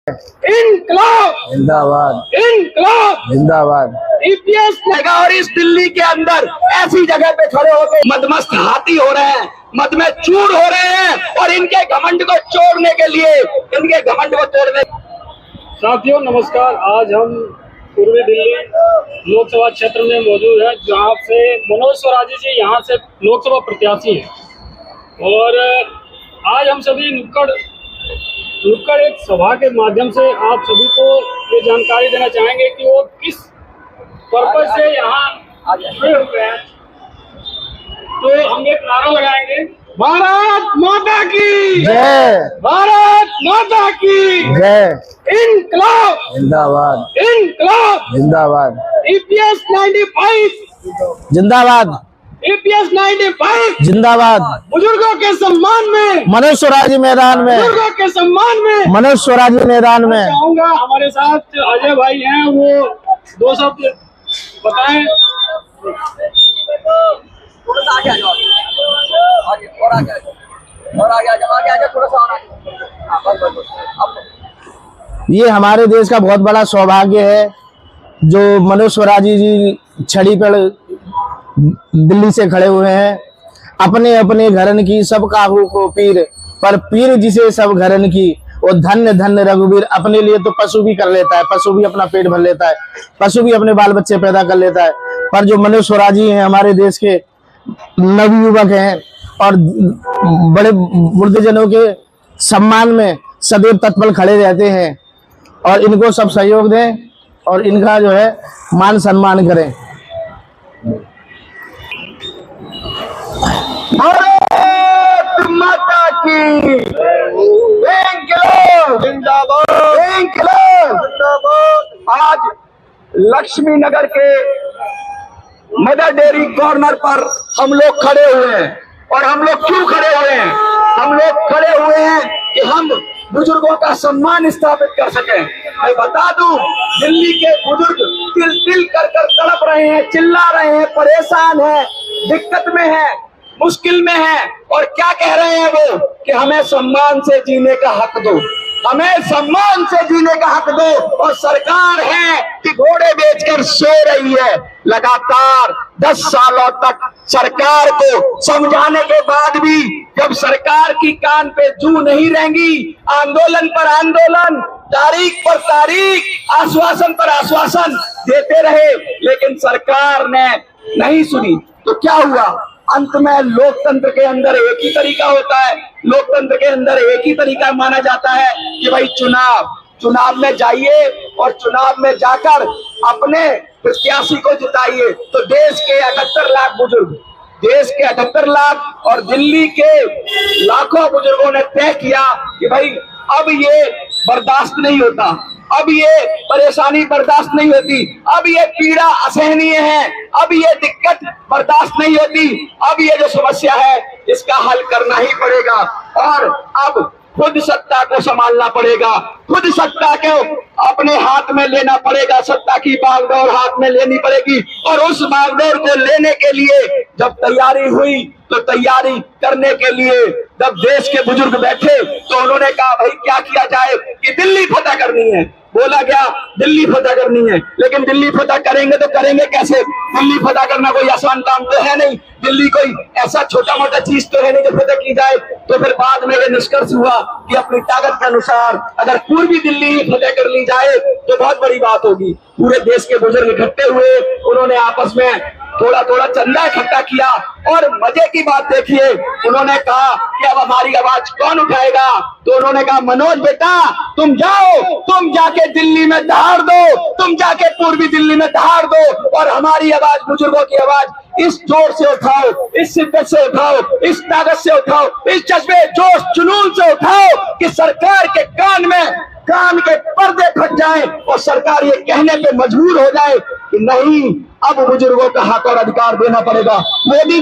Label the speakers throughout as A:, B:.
A: इनकलाब
B: जिंदाबाद,
A: इनकलाब
B: जिंदाबाद।
A: ईपीएस लगा। और इस दिल्ली के अंदर ऐसी जगह पे खड़े होकर मदमस्त हाथी हो रहे हैं, मद में चूर हो रहे हैं और इनके घमंड को छोड़ने के लिए, इनके घमंड को तोड़ने।
C: साथियों नमस्कार। आज हम पूर्वी दिल्ली लोकसभा क्षेत्र में मौजूद हैं, जहां से मनोज स्वराज जी यहाँ से लोकसभा प्रत्याशी हैं। और आज हम सभी नुक्कड़ एक सभा के माध्यम से आप सभी को ये जानकारी देना चाहेंगे कि वो किस पर्पज से यहाँ खड़े हुए हैं। तो हम एक नारा लगाएंगे, भारत माता की
B: जय,
A: भारत माता की
B: जय।
A: इनकलाब
B: जिंदाबाद,
A: इनकलाब
B: जिंदाबाद,
A: ईपीएस 95
B: जिंदाबाद,
A: ईपीएस 95
B: जिंदाबाद।
A: बुजुर्गों के सम्मान में,
B: मनोज स्वराजी मैदान में,
A: बुजुर्गों के सम्मान में।
B: मनोज स्वराजी मैदान में।
A: चाहूंगा हमारे साथ अजय भाई हैं, वो दो शब्द बताएं।
D: थोड़ा सा आगे आ जाओ, आगे और आगे आ जाओ, और आगे आ जाओ, आगे आ जाओ, थोड़ा सा और आगे। हाँ बस बस बस अब
B: ये हमारे देश का बहुत बड़ा सौभाग्य है जो मनोज स्वराजी जी छड़ी पर दिल्ली से खड़े हुए हैं। अपने अपने घरन की सब काहू को पीर, पर पीर जिसे सब घरन की, वो धन्य धन्य रघुवीर। अपने लिए तो पशु भी कर लेता है, पशु भी अपना पेट भर लेता है, पशु भी अपने बाल बच्चे पैदा कर लेता है, पर जो मनोज स्वराजी हैं हमारे देश के नवयुवक हैं और बड़े वृद्धजनों के सम्मान में सदैव तत्पर खड़े रहते हैं। और इनको सब सहयोग दें और इनका जो है मान सम्मान करें।
A: भारत माता की इनकलाब जिंदाबाद, इनकलाब जिंदाबाद। आज लक्ष्मी नगर के मदर डेयरी कॉर्नर पर हम लोग खड़े हुए हैं। और हम लोग क्यों खड़े हुए हैं? हम लोग खड़े हुए हैं कि हम बुजुर्गों का सम्मान स्थापित कर सकें। मैं बता दूं, दिल्ली के बुजुर्ग तिल तिल कर तड़प रहे हैं, चिल्ला रहे हैं, परेशान हैं, दिक्कत में हैं, मुश्किल में हैं। और क्या कह रहे हैं वो कि हमें सम्मान से जीने का हक दो, हमें सम्मान से जीने का हक दो। और सरकार है कि घोड़े बेचकर सो रही है। लगातार 10 सालों तक सरकार को समझाने के बाद भी जब सरकार की कान पे जू नहीं रहेंगी, आंदोलन पर आंदोलन, तारीख पर तारीख, आश्वासन पर आश्वासन देते रहे, लेकिन सरकार ने नहीं सुनी। तो क्या हुआ? अंत में लोकतंत्र के अंदर एक ही तरीका होता है, लोकतंत्र के अंदर एक ही तरीका माना जाता है कि भाई चुनाव में जाइए और चुनाव में जाकर अपने प्रत्याशी को जिताइए। तो देश के 78 लाख बुजुर्ग, देश के 78 लाख और दिल्ली के लाखों बुजुर्गों ने तय किया कि भाई अब ये बर्दाश्त नहीं होता, अब ये परेशानी बर्दाश्त नहीं होती, अब ये पीड़ा असहनीय है, अब ये दिक्कत बर्दाश्त नहीं होती, अब ये जो समस्या है इसका हल करना ही पड़ेगा। और अब खुद सत्ता को संभालना पड़ेगा, खुद सत्ता को अपने हाथ में लेना पड़ेगा, सत्ता की बागडोर हाथ में लेनी पड़ेगी। और उस बागडोर को लेने के लिए जब तैयारी हुई, तो तैयारी करने के लिए जब देश के बुजुर्ग बैठे तो उन्होंने कहा भाई क्या किया जाए कि दिल्ली फतह करनी है। बोला गया दिल्ली फतह करनी है, लेकिन दिल्ली फतह करेंगे तो करेंगे कैसे? दिल्ली फतह करना कोई आसान काम तो है नहीं, दिल्ली कोई ऐसा छोटा मोटा चीज तो है नहीं जो फतह की जाए। तो फिर बाद में ये निष्कर्ष हुआ कि अपनी ताकत के अनुसार अगर पूर्वी दिल्ली फतह कर ली जाए तो बहुत बड़ी बात होगी। पूरे देश के बुजुर्ग इकट्ठे हुए, उन्होंने आपस में थोड़ा थोड़ा चंदा इकट्ठा किया। और मजे की बात देखिए, उन्होंने कहा कि अब हमारी आवाज कौन उठाएगा? तो उन्होंने कहा मनोज बेटा तुम जाओ, तुम जाके दिल्ली में दहाड़ दो, तुम जाके पूर्वी दिल्ली में दहाड़ दो और हमारी आवाज, बुजुर्गों की आवाज इस जोर से उठाओ, इस शिद्दत से उठाओ, इस ताकत से उठाओ, इस जज्बे जोश जुनून से उठाओ कि सरकार के कान के पर्दे फट जाए और सरकार ये कहने पे मजबूर हो जाए कि नहीं, अब बुजुर्गों का हक और अधिकार देना पड़ेगा। मोदी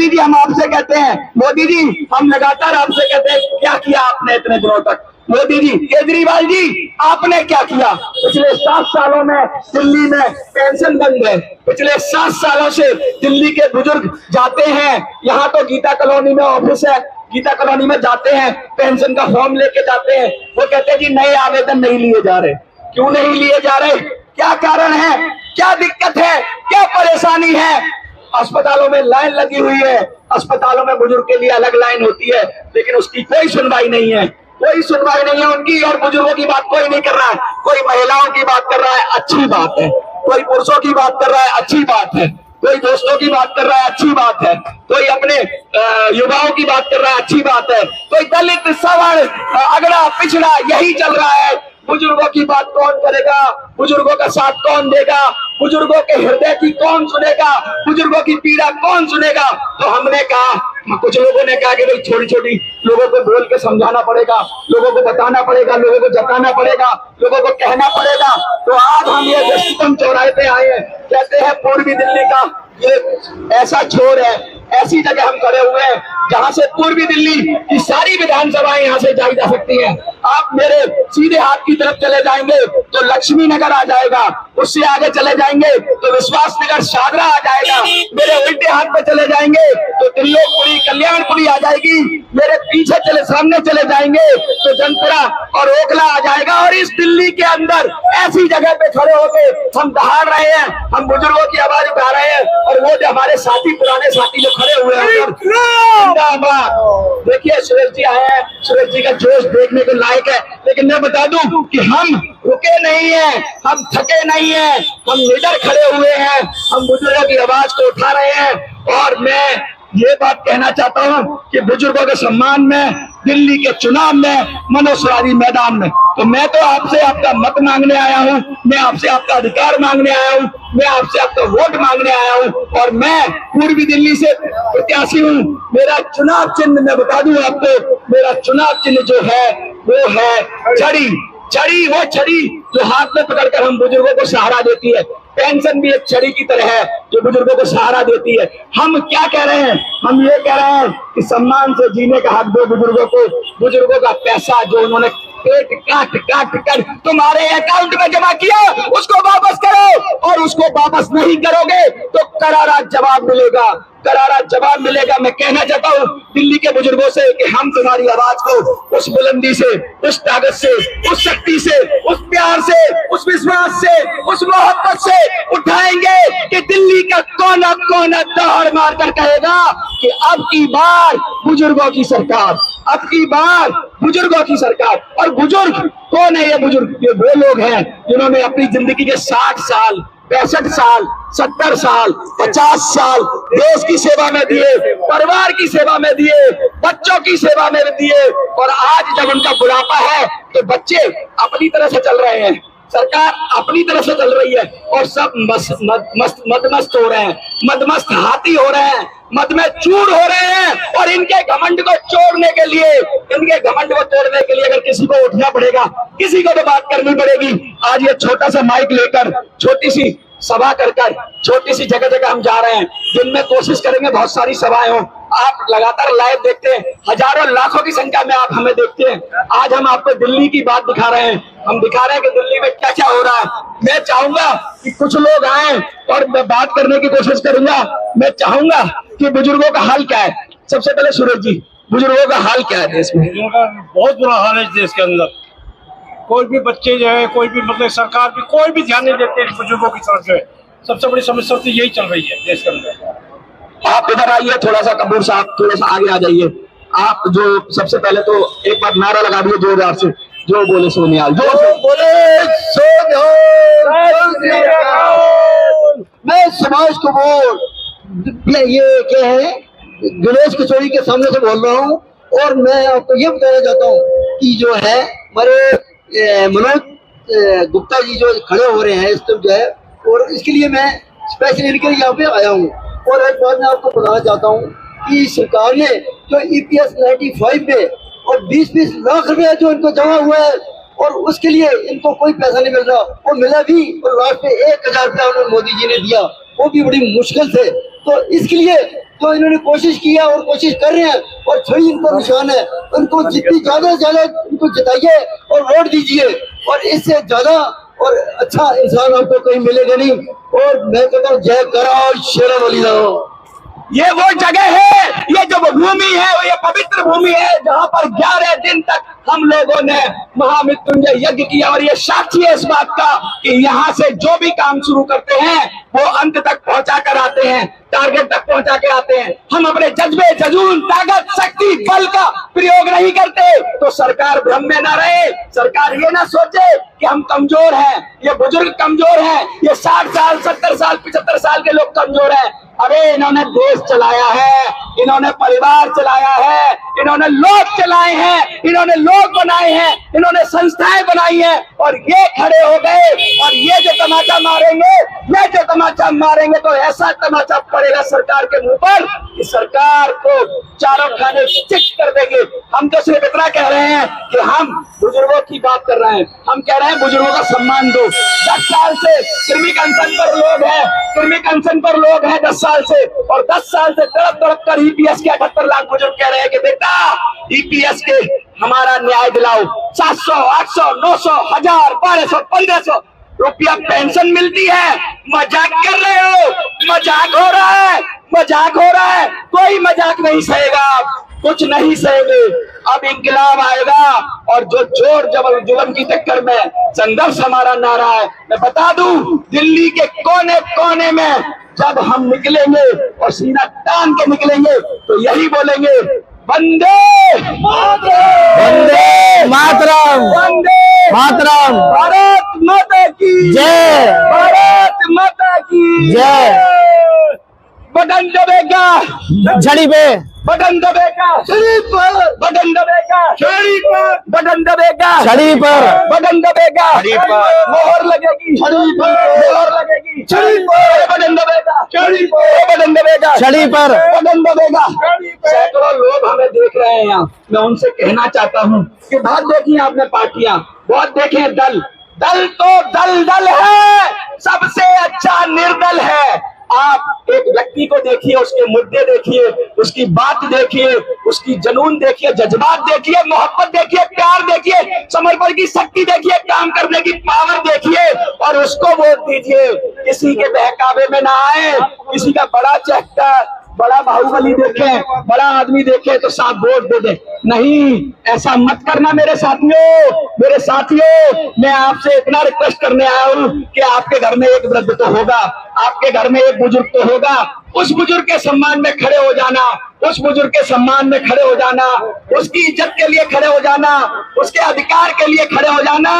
A: जी हम आपसे कहते हैं, मोदी जी हम लगातार आपसे कहते हैं क्या किया आपने इतने दिनों तक? मोदी जी, केजरीवाल जी आपने क्या किया? पिछले 7 सालों में दिल्ली में पेंशन बंद है, पिछले 7 सालों से दिल्ली के बुजुर्ग जाते हैं, यहाँ तो गीता कॉलोनी में ऑफिस है, गीता कॉलोनी में जाते हैं, पेंशन का फॉर्म लेके जाते हैं, वो कहते हैं जी नए आवेदन नहीं लिए जा रहे। क्यों नहीं लिए जा रहे? क्या कारण है? क्या दिक्कत है? क्या परेशानी है? अस्पतालों में लाइन लगी हुई है, अस्पतालों में बुजुर्ग के लिए अलग लाइन होती है, लेकिन उसकी कोई सुनवाई नहीं है, कोई सुनवाई नहीं है उनकी। और बुजुर्गों की बात कोई नहीं कर रहा है, कोई महिलाओं की बात कर रहा है, अच्छी बात है, कोई पुरुषों की बात कर रहा है, अच्छी बात है, कोई दोस्तों की बात कर रहा है, अच्छी बात है, कोई अपने युवाओं की बात कर रहा है, अच्छी बात है, कोई दलित सवर्ण अगड़ा पिछड़ा यही चल रहा है। बुजुर्गों की बात कौन करेगा? बुजुर्गों का साथ कौन देगा? बुजुर्गों के हृदय की कौन सुनेगा? बुजुर्गों की पीड़ा कौन सुनेगा? तो हमने कहा, कुछ लोगों ने कहा कि भाई छोटी छोटी लोगों को बोल के समझाना पड़ेगा, लोगों को बताना पड़ेगा, लोगों को जताना पड़ेगा, लोगों को कहना पड़ेगा। तो आज हम ये जस्टिकम चौराहे पे आए हैं। कहते हैं पूर्वी दिल्ली का ये ऐसा छोर है, ऐसी जगह हम खड़े हुए हैं जहां से पूर्वी दिल्ली की सारी विधानसभाएं यहाँ से जाई जा सकती हैं। आप मेरे सीधे हाथ की तरफ चले जाएंगे तो लक्ष्मी नगर आ जाएगा, उससे आगे चले जाएंगे तो विश्वास नगर शादरा आ जाएगा, मेरे उल्टे हाथ पे चले जाएंगे तो त्रिलोकपुरी कल्याणपुरी आ जाएगी, मेरे पीछे चले सामने चले जाएंगे तो जनपुरा और ओखला आ जाएगा। और इस दिल्ली के अंदर ऐसी जगह पे खड़े होके हम दहाड़ रहे हैं, हम बुजुर्गों की आवाज उठा रहे हैं, और वो जो हमारे साथी पुराने साथी जो खड़े हुए हैं, देखिए सुरेश जी आए हैं, सुरेश जी का जोश देखने के लायक है। लेकिन मैं बता दूं कि हम रुके नहीं हैं, हम थके नहीं हैं, हम निडर खड़े हुए हैं, हम बुजुर्गों की आवाज को उठा रहे हैं। और मैं ये बात कहना चाहता हूं कि बुजुर्गों के सम्मान में दिल्ली के चुनाव में मनोज तिवारी मैदान में, तो मैं तो आपसे आपका मत मांगने आया हूं, मैं आपसे आपका अधिकार मांगने आया हूं, मैं आपसे आपका वोट मांगने आया हूं। और मैं पूर्वी दिल्ली से प्रत्याशी हूं। मेरा चुनाव चिन्ह मैं बता दूं आपको, मेरा चुनाव चिन्ह जो है वो है छड़ी। छड़ी, वो छड़ी जो हाथ में पकड़कर हम बुजुर्गों को सहारा देती है। पेंशन भी एक छड़ी की तरह है जो बुजुर्गों को सहारा देती है। हम क्या कह रहे हैं? हम ये कह रहे हैं कि सम्मान से जीने का हक दो बुजुर्गों को। बुजुर्गों का पैसा जो उन्होंने पेट काट काट कर तुम्हारे अकाउंट में जमा किया, उसको वापस करो, और उसको वापस नहीं करोगे तो करारा जवाब मिलेगा, करारा जवाब मिलेगा। मैं कहना चाहता हूँ दिल्ली के बुजुर्गों से कि हम तुम्हारी आवाज को उस बुलंदी से, उस ताकत से, उस शक्ति से, उस प्यार से, उस विश्वास से, उस मोहब्बत से उठाएंगे कि दिल्ली का कोना कोना दहाड़ मारकर कहेगा कि अब की बार बुजुर्गों की सरकार, अब की बार बुजुर्गों की सरकार। और बुजुर्ग कौन है? ये बुजुर्ग ये वो लोग हैं जिन्होंने अपनी जिंदगी के 60 साल, 65 साल, 70 साल, 50 साल देश की सेवा में दिए, परिवार की सेवा में दिए, बच्चों की सेवा में दिए। और आज जब उनका बुढ़ापा है तो बच्चे अपनी तरह से चल रहे हैं, सरकार अपनी तरफ से चल रही है, और सब मदमस्त हो रहे हैं, मदमस्त हाथी हो रहे हैं, मद में चूर हो रहे हैं। और इनके घमंड को छोड़ने के लिए, इनके घमंड को तोड़ने के लिए अगर किसी को उठना पड़ेगा, किसी को तो बात करनी पड़ेगी। आज ये छोटा सा माइक लेकर, छोटी सी सभा कर छोटी सी जगह जगह हम जा रहे हैं, जिनमें कोशिश करेंगे बहुत सारी सभाएं हो। आप लगातार लाइव देखते हैं, हजारों लाखों की संख्या में आप हमें देखते हैं। आज हम आपको दिल्ली की बात दिखा रहे हैं, हम दिखा रहे हैं कि दिल्ली में क्या क्या हो रहा है। मैं चाहूंगा कि कुछ लोग आए और मैं बात करने की कोशिश करूंगा। मैं चाहूंगा कि बुजुर्गों का हाल क्या है। सबसे पहले सूरज जी, बुजुर्गों का हाल क्या है देश में?
E: बहुत बुरा हाल है देश के अंदर। कोई भी बच्चे जो है, कोई भी मतलब सरकार भी कोई भी ध्यान नहीं देते बुजुर्गों की तरफ। जो है सबसे बड़ी समस्या तो यही चल रही है देश के अंदर।
A: आप इधर आइए थोड़ा सा, कपूर साहब थोड़ा सा आगे आ जाइए। आप जो सबसे पहले तो एक बार नारा लगा दिए जोरदार से, जो बोले सोनियाल, जो बोले
F: मैं सुभाष कपूर ये क्या है गणेश किशोरी के सामने से बोल रहा हूँ। और मैं आपको ये बताना चाहता हूँ कि जो है हमारे मनोज गुप्ता जी जो खड़े हो रहे हैं इस टाइम जो है, और इसके लिए मैं स्पेशल इनके यहाँ पे आया हूँ। और एक बात मैं आपको बताना चाहता हूँ कि सरकार ने जो EPS 95 में और 20-20 लाख रुपया जो इनको जमा हुआ है, और उसके लिए इनको कोई पैसा नहीं मिल रहा, वो मिला भी और लास्ट में 1000 रुपया उन्होंने मोदी जी ने दिया, वो भी बड़ी मुश्किल से। तो इसके लिए तो इन्होंने कोशिश किया और कोशिश कर रहे हैं, और छड़ी इनको निशान है। उनको जितनी ज्यादा से ज्यादा इनको जिताइए और वोट दीजिए, और इससे ज्यादा और अच्छा इंसान आपको कहीं मिलेगा नहीं। और मैं कहता हूँ जय करो शेर वाली।
A: ये वो जगह है, ये जो भूमि है, वो ये पवित्र भूमि है जहां पर 11 दिन तक हम लोगों ने महामृत्युंजय यज्ञ किया। और ये साक्षी है इस बात का कि यहाँ से जो भी काम शुरू करते हैं वो अंत तक पहुंचा कर आते हैं, टारगेट तक पहुंचा के आते हैं। हम अपने जज्बे, जजून, ताकत, शक्ति, बल का प्रयोग नहीं करते तो सरकार भ्रम में ना रहे, सरकार ये ना सोचे कि हम कमजोर हैं, ये बुजुर्ग कमजोर हैं, ये 60 साल, 70 साल, 75 साल के लोग कमजोर हैं। अरे इन्होंने देश चलाया है, इन्होंने परिवार चलाया है, इन्होंने लोग चलाए हैं, इन्होंने लोग बनाए हैं, इन्होंने संस्थाएं बनाई हैं और ये खड़े हो गए और ये जो तमाचा मारेंगे, ये जो तमाचा मारेंगे तो ऐसा तमाचा पड़ेगा सरकार के मुंह पर कि सरकार को चारों खाने चिट कर देंगे। हम तो सिर्फ इतना कह रहे हैं कि हम बुजुर्गों की बात कर रहे हैं, हम कह रहे हैं बुजुर्गों का सम्मान दो। 10 साल से कृमि अनशन पर लोग हैं, कृमि अनशन पर लोग हैं 10 साल से, और 10 साल से तड़प तड़प कर ईपीएस के 78 लाख बुजुर्ग कह रहे हैं कि बेटा ईपीएस के हमारा न्याय दिलाओ। 700, 800, 900, 1000, 1200, 1500 रुपया पेंशन मिलती है, मजाक कर रहे हो, मजाक हो रहा है, मजाक हो रहा है। कोई मजाक नहीं सहेगा, आप कुछ नहीं सहेंगे। अब इंकलाब आएगा और जो जोर जबर जुल्म की टक्कर में संघर्ष हमारा नारा है। मैं बता दूं, दिल्ली के कोने कोने में जब हम निकलेंगे और सीना तान के निकलेंगे तो यही बोलेंगे, वंदे मातरम,
B: वंदे मातरम,
A: वंदे
B: मातरम,
A: भारत माता की
B: जय,
A: भारत माता की
B: जय।
A: बटन दबेगा
B: झड़ी पे,
A: बटन दबेगा छड़ी पर, बटन दबेगा छड़ी पर, बटन दबेगा
B: छड़ी पर,
A: बटन दबेगा छड़ी पर, मोहर लगेगी छड़ी पर, मोहर लगेगी छड़ी पर, बटन दबेगा छड़ी पर, बटन दबेगा
B: छड़ी पर।
A: बटन दबेगा। सैकड़ों लोग हमें देख रहे हैं यहाँ, मैं उनसे कहना चाहता हूँ कि बहुत देखी आपने पार्टियां, बहुत देखे दल, दल तो दल दल है, सबसे अच्छा निर्दल है। आप एक व्यक्ति को देखिए, उसके मुद्दे देखिए, उसकी बात देखिए, उसकी जुनून देखिए, जज्बात देखिए, मोहब्बत देखिए, प्यार देखिए, समर्पण की शक्ति देखिए, काम करने की पावर देखिए और उसको वोट दीजिए। किसी के बहकावे में ना आए, किसी का बड़ा चेहरा, बड़ा बाहुबली देखे, बड़ा आदमी देखे तो साथ वोट दे दे। नहीं, ऐसा मत करना मेरे साथियों, मेरे साथियों। मैं आपसे इतना रिक्वेस्ट करने आया हूँ कि आपके घर में एक वृद्ध तो होगा, आपके घर में एक बुजुर्ग तो होगा, उस बुजुर्ग के सम्मान में खड़े हो जाना, उस बुजुर्ग के सम्मान में खड़े हो जाना, उसकी इज्जत के लिए खड़े हो जाना, उसके अधिकार के लिए खड़े हो जाना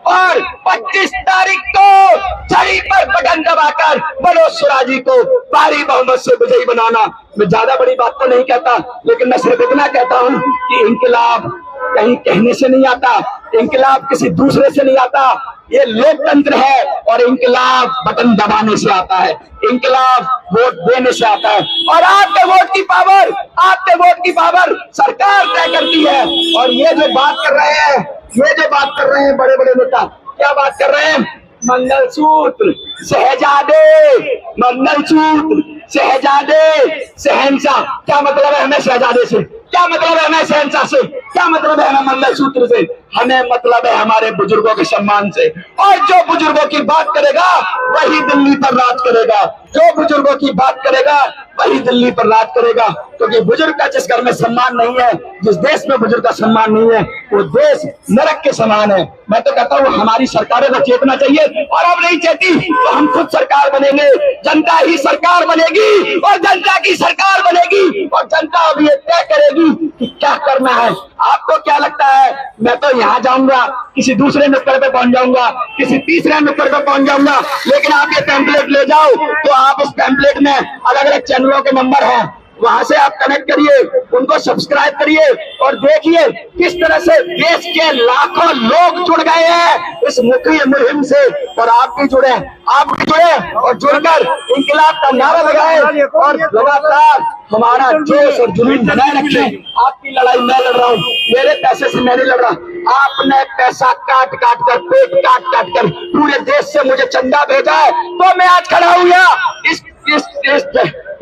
A: और 25 तारीख को छड़ी पर बटन दबाकर मनोज सुराजी को भारी बहुमत से विजयी बनाना। मैं ज्यादा बड़ी बात तो नहीं कहता, लेकिन मैं सिर्फ इतना कहता हूँ कि इंकलाब कहीं कहने से नहीं आता, इंकलाब किसी दूसरे से नहीं आता, ये लोकतंत्र है और इंकलाब बटन दबाने से आता है, इंकलाब वोट देने से आता है। और आपके वोट की पावर, आपके वोट की पावर सरकार तय करती है। और ये जो बात कर रहे हैं, ये जो बात कर रहे हैं बड़े बड़े नेता, क्या बात कर रहे हैं? मंगलसूत्र, शहजादे, मंगलसूत्र, शहजादे, शहंशाह। क्या मतलब है हमें शहजादे से? क्या मतलब है हमें शहंशाह से? क्या मतलब है हमें मंगलसूत्र से? हमें मतलब है हमारे बुजुर्गों के सम्मान से। और जो बुजुर्गों की बात करेगा वही दिल्ली पर राज करेगा, जो बुजुर्गों की बात करेगा वही दिल्ली पर राज करेगा। क्योंकि बुजुर्ग का जिस घर में सम्मान नहीं है, जिस देश में बुजुर्ग का सम्मान नहीं है, वो देश नरक के समान है। मैं तो कहता हूँ हमारी सरकारों को चेतना चाहिए, और अब नहीं चाहती तो हम खुद सरकार बनेंगे, जनता ही सरकार बनेगी और जनता की सरकार बनेगी और जनता अब ये तय करेगी कि क्या करना है। आपको क्या लगता है? मैं तो यहाँ जाऊंगा, किसी दूसरे नुक्कड़ पे पहुंच जाऊंगा, किसी तीसरे नुक्कड़ पे पहुंच जाऊंगा, लेकिन आप ये पैम्पलेट ले जाओ तो आप उस पैम्पलेट में अलग अलग चैनलों के नंबर हैं, वहां से आप कनेक्ट करिए, उनको सब्सक्राइब करिए और देखिए किस तरह से देश के लाखों लोग जुड़ गए हैं इस मुहिम से। और आप भी जुड़े, आप भी जुड़े और जुड़कर इंकलाब का नारा लगाए और लगातार हमारा जोश और जुनून बनाए रखें। आपकी लड़ाई मैं लड़ रहा हूँ, मेरे पैसे से मैं नहीं लड़ रहा। आपने पैसा काट काट कर, पेट काट काट कर पूरे देश से मुझे चंदा भेजा है, तो मैं आज खड़ा हूँ यहाँ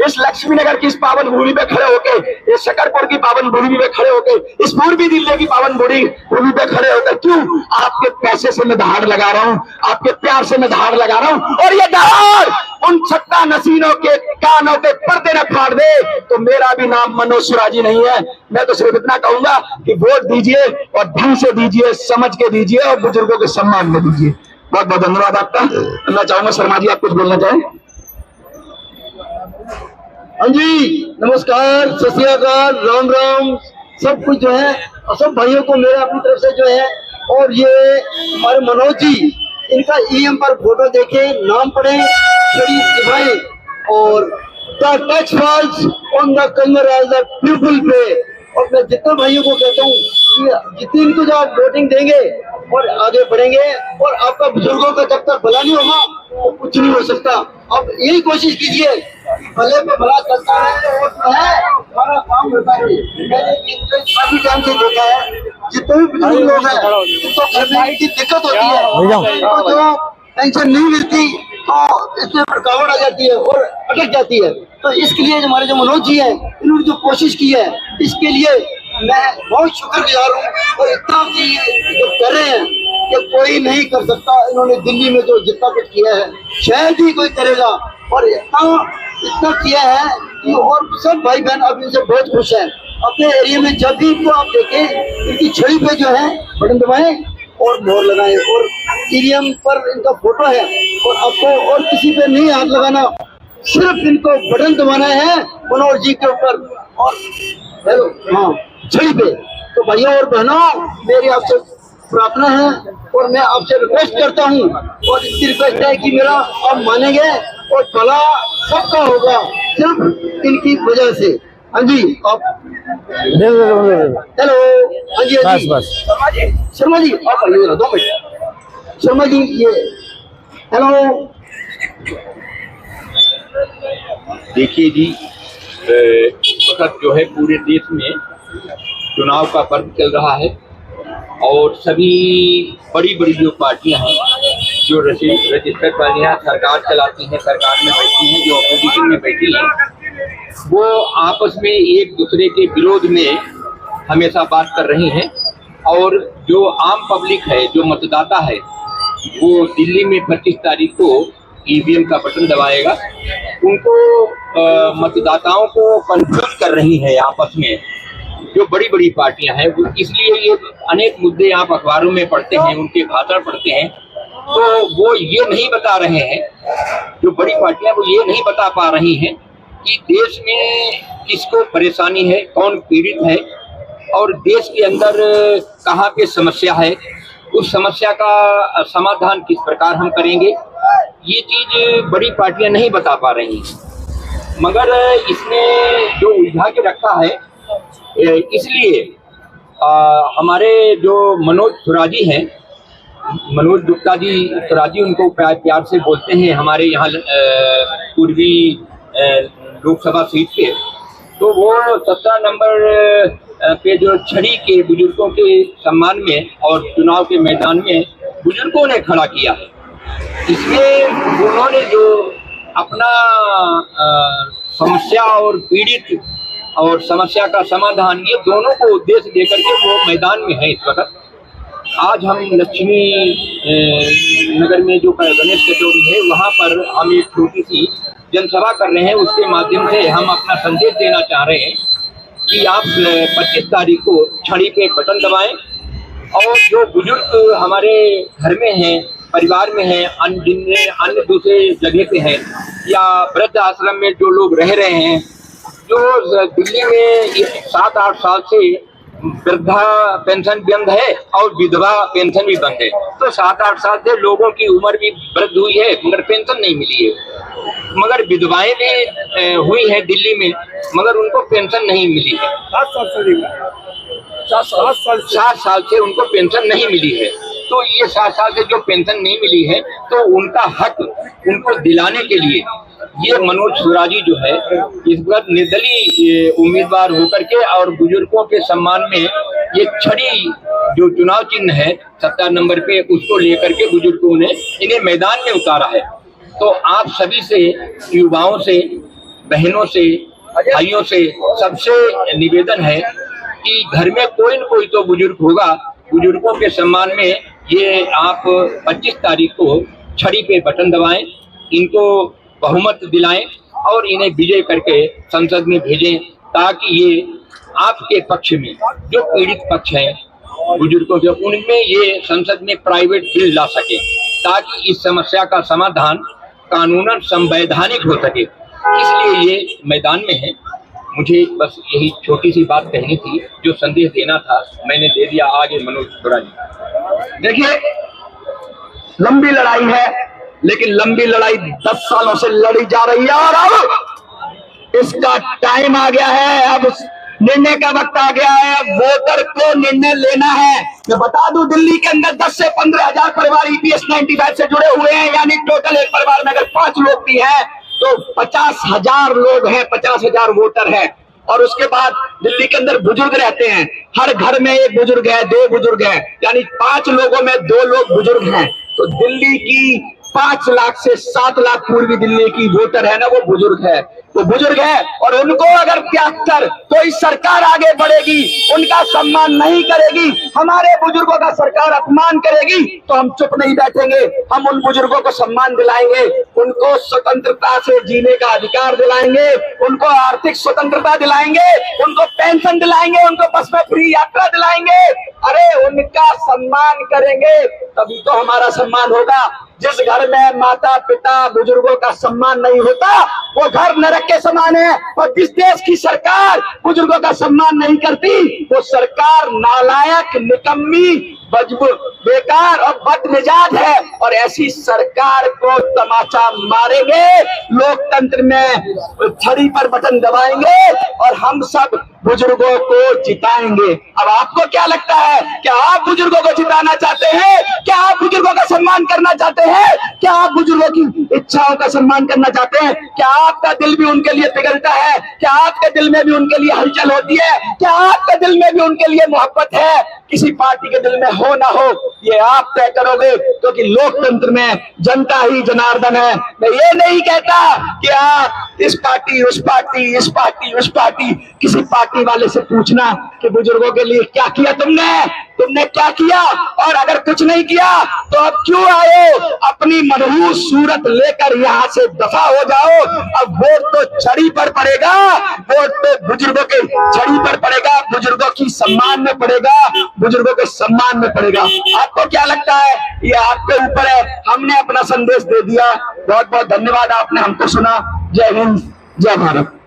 A: इस लक्ष्मी नगर की इस पावन भूमि पे खड़े होके, इस शकरपुर की पावन भूमि पे खड़े होके, इस पूर्वी दिल्ली की पावन भूमि पे खड़े होकर क्यों आपके पैसे से मैं दहाड़ लगा रहा हूं, आपके प्यार से मैं दहाड़ लगा रहा हूं, और ये दहाड़ उन सत्ता नसीनों के कानों के पर्दे न फाड़ दे तो मेरा भी नाम मनोज सुराजी नहीं है। मैं तो सिर्फ इतना कहूंगा कि वोट दीजिए और ढंग से दीजिए, समझ के दीजिए और बुजुर्गों के सम्मान में दीजिए। बहुत बहुत धन्यवाद आपका। मैं चाहूंगा शर्मा जी आप कुछ बोलना चाहें।
F: हाँ जी, नमस्कार, सत श्री अकाल, राम राम, सब कुछ जो है और सब भाइयों को मेरे अपनी तरफ से जो है। और ये हमारे मनोज जी, इनका ईएम पर फोटो देखे, नाम पढ़े, छड़ी दिखाएं और the tax falls on the consumer as the people pay. और मैं जितने भाइयों को कहता हूँ कि जितनी इनको जो आप वोटिंग देंगे और आगे बढ़ेंगे, और आपका बुजुर्गों का जब तक भला नहीं होगा तो कुछ नहीं हो सकता। आप यही कोशिश कीजिए, भले पे भला चलता है और जो है हमारा काम होता है। मैंने काफी टाइम से देखा है, जितने भी बुजुर्ग लोग हैं जिनको खाने की दिक्कत होती है, उनको जो पेंशन नहीं मिलती तो इसमें रुकावट आ जाती है और अटक जाती है। तो इसके लिए हमारे जो मनोज जी हैं, इन्होंने जो कोशिश की है, इसके लिए मैं बहुत शुक्रगुजार हूँ। और इतना जो कर रहे हैं कि कोई नहीं कर सकता, इन्होंने दिल्ली में जो जितना कुछ किया है शायद ही कोई करेगा। और इतना किया है कि और सब भाई बहन अब इनसे बहुत खुश हैं। अपने एरिया में जब भी इनको आप देखें, इनकी छड़ी पे जो है बटन दबाएं और मोहर लगाएं, और ईवीएम पर इनका फोटो है, और आपको और किसी पे नहीं हाथ लगाना, सिर्फ इनको बटन दबाना है मनोज जी के ऊपर और हेलो हाँ छड़ी पे। तो भाइयों और बहनों, मेरी आपसे प्रार्थना है और मैं आपसे रिक्वेस्ट करता हूँ, और इसकी रिक्वेस्ट है कि मेरा आप मानेंगे और भला सबका होगा सिर्फ इनकी वजह से। हाँ जी, आप हेलो, हाँ जी, हाँ जी, शर्मा जी आप आइए जरा 2 मिनट। शर्मा जी ये हेलो,
G: देखिए जी, इस वक्त जो है पूरे देश में चुनाव का पर्व चल रहा है और सभी बड़ी बड़ी जो पार्टियां हैं, जो रजिस्टर्ड पार्टियां सरकार चलाती हैं, सरकार में बैठी हैं, जो अपोजिशन में बैठी हैं, वो आपस में एक दूसरे के विरोध में हमेशा बात कर रही हैं। और जो आम पब्लिक है, जो मतदाता है, वो दिल्ली में 25 तारीख को ईवीएम का बटन दबाएगा। उनको मतदाताओं को कंफ्यूज कर रही है आपस में जो बड़ी बड़ी पार्टियां हैं। इसलिए ये अनेक मुद्दे आप अखबारों में पढ़ते हैं, उनके भाषण पढ़ते हैं, तो वो ये नहीं बता रहे हैं, जो बड़ी पार्टियां वो ये नहीं बता पा रही हैं कि देश में किसको परेशानी है, कौन पीड़ित है और देश के अंदर कहाँ पे समस्या है, उस समस्या का समाधान किस प्रकार हम करेंगे। ये चीज बड़ी पार्टियां नहीं बता पा रही हैं, मगर इसने जो उलझा के रखा है, इसलिए हमारे जो मनोज सुराजी हैं, मनोज गुप्ता जी सुराजी उनको प्यार से बोलते हैं हमारे यहाँ पूर्वी लोकसभा सीट पे, तो वो 17 नंबर पे जो छड़ी के बुजुर्गों के सम्मान में और चुनाव के मैदान में बुजुर्गों ने खड़ा किया है। इसमें उन्होंने जो अपना समस्या और पीड़ित और समस्या का समाधान, ये दोनों को उद्देश्य देकर के वो मैदान में है इस वक्त। आज हम लक्ष्मी नगर में जो गणेश कचौड़ी है, वहाँ पर हम एक छोटी सी जनसभा कर रहे हैं। उसके माध्यम से हम अपना संदेश देना चाह रहे हैं कि आप 25 तारीख को छड़ी पे बटन दबाएं, और जो बुजुर्ग हमारे घर में हैं, परिवार में हैं, अन्य दूसरे जगह पे हैं, या वृद्ध आश्रम में जो लोग रह रहे हैं, जो दिल्ली में 7-8 साल से वृद्धा पेंशन बंद है और विधवा पेंशन भी बंद है, तो 7-8 साल से लोगों की उम्र भी वृद्ध हुई है मगर पेंशन नहीं मिली है। मगर विधवाएं भी हुई हैं दिल्ली में, मगर उनको पेंशन नहीं मिली है। 7 साल से उनको पेंशन नहीं मिली है। तो ये 7 साल से जो पेंशन नहीं मिली है, तो उनका हक उनको दिलाने के लिए ये मनोज सुराजी जो है इस बार निर्दलीय उम्मीदवार होकर के और बुजुर्गों के सम्मान में ये छड़ी जो चुनाव चिन्ह है 17 नंबर पे, उसको लेकर के बुजुर्गों ने इन्हें मैदान में उतारा है। तो आप सभी से, युवाओं से, बहनों से, भाइयों से सबसे निवेदन है कि घर में कोई न कोई तो बुजुर्ग होगा। बुजुर्गों के सम्मान में ये आप 25 तारीख को छड़ी पे बटन दबाएं, इनको बहुमत दिलाएं और इन्हें विजय करके संसद में भेजें, ताकि ये आपके पक्ष में जो पीड़ित पक्ष हैं बुजुर्गों के, उनमें ये संसद में प्राइवेट बिल ला सके, ताकि इस समस्या का समाधान कानूनन संवैधानिक हो सके। इसलिए ये मैदान में है। मुझे बस यही छोटी सी बात कहनी थी, जो संदेश देना था मैंने दे दिया। आगे मनोज थोड़ा जी।
A: देखिए, लंबी लड़ाई है, लेकिन लंबी लड़ाई 10 सालों से लड़ी जा रही है और अब इसका टाइम आ गया है, अब निर्णय का वक्त आ गया है। अब वोटर को निर्णय लेना है। मैं बता दूं, दिल्ली के अंदर 10 से 15 हजार परिवार EPS 95 से जुड़े हुए हैं, यानी टोटल एक परिवार में अगर 5 लोग भी हैं तो 50,000 लोग हैं, 50,000 वोटर हैं। और उसके बाद दिल्ली के अंदर बुजुर्ग रहते हैं, हर घर में एक बुजुर्ग है, 2 बुजुर्ग हैं, यानी 5 लोगों में 2 लोग बुजुर्ग हैं। तो दिल्ली की 5 लाख से 7 लाख पूर्वी दिल्ली की वोटर है ना, वो बुजुर्ग है, वो बुजुर्ग है। और उनको अगर त्याग कर कोई सरकार आगे बढ़ेगी, उनका सम्मान नहीं करेगी, हमारे बुजुर्गों का सरकार अपमान करेगी, तो हम चुप नहीं बैठेंगे। हम उन बुजुर्गों को सम्मान दिलाएंगे, उनको स्वतंत्रता से जीने का अधिकार दिलाएंगे, उनको आर्थिक स्वतंत्रता दिलाएंगे, उनको पेंशन दिलाएंगे, उनको बस में फ्री यात्रा दिलाएंगे। अरे उनका सम्मान करेंगे तभी तो हमारा सम्मान होगा। जिस घर में माता पिता बुजुर्गों का सम्मान नहीं होता, वो घर नरक के समान है। और जिस देश की सरकार बुजुर्गों का सम्मान नहीं करती, वो सरकार नालायक, निकम्मी, बेकार और बदमिजाज है। और ऐसी सरकार को तमाचा मारेंगे, लोकतंत्र में छड़ी पर बटन दबाएंगे और हम सब बुजुर्गों को जिताएंगे। अब आपको क्या लगता है? क्या आप बुजुर्गों को जिताना चाहते हैं? क्या आप बुजुर्गों का सम्मान करना चाहते हैं? क्या आप बुजुर्गों की इच्छाओं का सम्मान करना चाहते हैं? क्या आपका दिल भी उनके लिए पिघलता है? क्या आपके दिल में भी उनके लिए हलचल होती है? क्या आपके दिल में भी उनके लिए मोहब्बत है? किसी पार्टी के दिल में हो ना हो, ये आप तय करोगे, क्योंकि लोकतंत्र में जनता ही जनार्दन है। मैं ये नहीं कहता कि आप इस पार्टी, उस पार्टी, इस पार्टी, उस पार्टी। किसी पार्टी वाले से पूछना कि बुजुर्गों के लिए क्या किया तुमने क्या किया? और अगर कुछ नहीं किया तो अब क्यों आए? अपनी मनहूस सूरत लेकर यहाँ से दफा हो जाओ। अब वोट तो छड़ी पर पड़ेगा, वोट तो बुजुर्गों के छड़ी पर पड़ेगा, बुजुर्गों की सम्मान में पड़ेगा, बुजुर्गों के सम्मान में पड़ेगा। आपको क्या लगता है? ये आपके ऊपर है। हमने अपना संदेश दे दिया। बहुत बहुत धन्यवाद, आपने हमको सुना। जय हिंद, जय भारत।